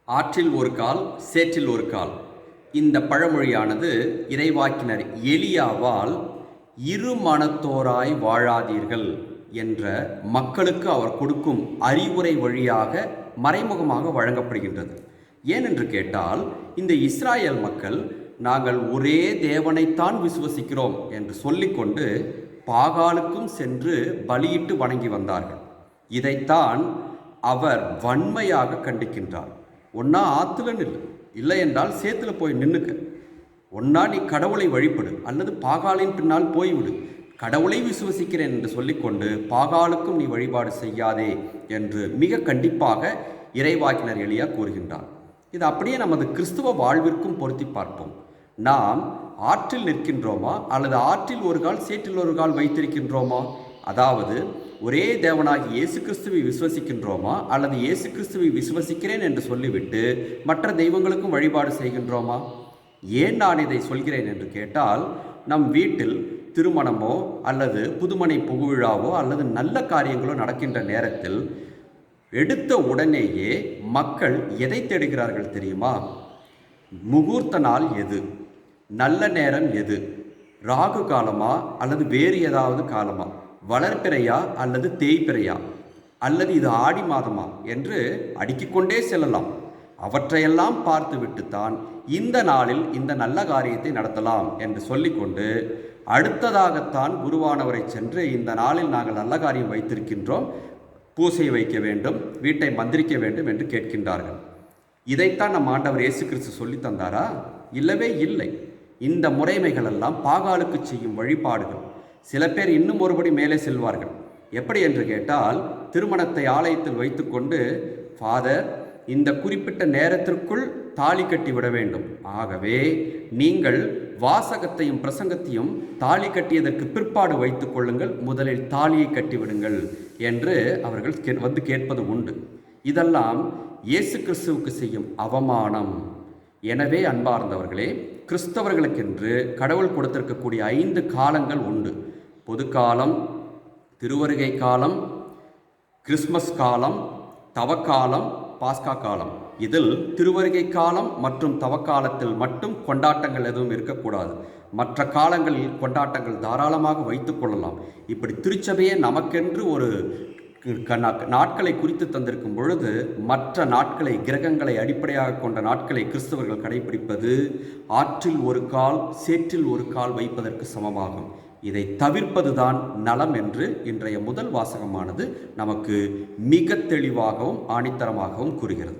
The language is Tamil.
ஆற்றில் ஒரு கால் சேற்றில் ஒரு கால். இந்த பழமொழியானது இறைவாக்கினர் எலியாவால் இரு மனத்தோராய் வாழாதீர்கள் என்ற மக்களுக்கு அவர் கொடுக்கும் அறிவுரை வழியாக மறைமுகமாக வழங்கப்படுகின்றது. ஏனென்று கேட்டால், இந்த இஸ்ராயேல் மக்கள் நாங்கள் ஒரே தேவனைத்தான் விசுவசிக்கிறோம் என்று சொல்லிக்கொண்டு பாகாலுக்கும் சென்று பலியிட்டு வணங்கி வந்தார்கள். இதைத்தான் அவர் வன்மையாக கண்டிக்கின்றார். ஒன்னா ஆற்றுல நில்லு, இல்லை என்றால் சேத்துல போய் நின்னுக்க. ஒன்னா நீ கடவுளை வழிபடு, அல்லது பாகாலின் பின்னால் போய்விடு. கடவுளை விசுவசிக்கிறேன் என்று சொல்லிக்கொண்டு பாகாலுக்கும் நீ வழிபாடு செய்யாதே என்று மிக கண்டிப்பாக இறைவாக்கினர் எலியா கூறுகின்றார். இது அப்படியே நமது கிறிஸ்துவ வாழ்விற்கும் பொருத்தி பார்ப்போம். நாம் ஆற்றில் நிற்கின்றோமா, அல்லது ஆற்றில் ஒரு கால் சேற்றில் ஒரு கால் வைத்திருக்கின்றோமா? அதாவது ஒரே தேவனாகி இயேசு கிறிஸ்துவை விசுவசிக்கின்றோமா, அல்லது இயேசு கிறிஸ்துவை விசுவசிக்கிறேன் என்று சொல்லிவிட்டு மற்ற தெய்வங்களுக்கும் வழிபாடு செய்கின்றோமா? ஏன் நான் இதை சொல்கிறேன் என்று கேட்டால், நம் வீட்டில் திருமணமோ அல்லது புதுமனை புகுவிழாவோ அல்லது நல்ல காரியங்களோ நடக்கின்ற நேரத்தில் எடுத்த உடனேயே மக்கள் எதை தேடுகிறார்கள் தெரியுமா? முகூர்த்த நாள் எது, நல்ல நேரம் எது, ராகு காலமா அல்லது வேறு ஏதாவது காலமா, வளர்பிறையா அல்லது தேய்பிறையா, அல்லது இது ஆடி மாதமா என்று அடுக்கிக்கொண்டே செல்லலாம். அவற்றையெல்லாம் பார்த்துவிட்டுத்தான் இந்த நாளில் இந்த நல்ல காரியத்தை நடத்தலாம் என்று சொல்லிக்கொண்டு அடுத்ததாகத்தான் குருவானவரை சென்று இந்த நாளில் நாங்கள் நல்ல காரியம் வைத்திருக்கின்றோம், பூசை வைக்க வேண்டும், வீட்டை மந்திரிக்க வேண்டும் என்று கேட்கின்றார்கள். இதைத்தான் நம் ஆண்டவர் இயேசு கிறிஸ்து சொல்லி தந்தாரா? இல்லவே இல்லை. இந்த முறைமைகள் எல்லாம் பாகாலுக்கு செய்யும் வழிபாடுகள். சில பேர் இன்னும் ஒருபடி மேலே செல்வார்கள். எப்படி என்று கேட்டால், திருமணத்தை ஆலயத்தில் வைத்துக்கொண்டு, ஃபாதர் இந்த குறிப்பிட்ட நேரத்திற்குள் தாலி கட்டி விட வேண்டும், ஆகவே நீங்கள் வாசகத்தையும் பிரசங்கத்தையும் தாலி கட்டியதற்கு பிற்பாடு வைத்துக் கொள்ளுங்கள், முதலில் தாலியை கட்டிவிடுங்கள் என்று அவர்கள் வந்து கேட்பது உண்டு. இதெல்லாம் இயேசு கிறிஸ்துவுக்கு செய்யும் அவமானம். எனவே அன்பார்ந்தவர்களே, கிறிஸ்தவர்களுக்கென்று கடவுள் கொடுத்திருக்கக்கூடிய 5 காலங்கள் உண்டு. பொதுக்காலம், திருவருகை காலம், கிறிஸ்மஸ் காலம், தவக்காலம், பாஸ்கா காலம். இதில் திருவருகை காலம் மற்றும் தவக்காலத்தில் மட்டும் கொண்டாட்டங்கள் எதுவும் இருக்கக்கூடாது. மற்ற காலங்களில் கொண்டாட்டங்கள் தாராளமாக வைத்துக் கொள்ளலாம். இப்படி திருச்சபையே நமக்கென்று ஒரு நாட்களை குறித்து தந்திருக்கும் பொழுது, மற்ற நாட்களை, கிரகங்களை அடிப்படையாக கொண்ட நாட்களை கிறிஸ்தவர்கள் கடைபிடிப்பது ஆற்றில் ஒரு கால் சேற்றில் ஒரு கால் வைப்பதற்கு சமமாகும். இதை தவிர்ப்பதுதான் நலம் என்று இன்றைய முதல் வாசகமானது நமக்கு மிக தெளிவாகவும் ஆணித்தரமாகவும் கூறுகிறது.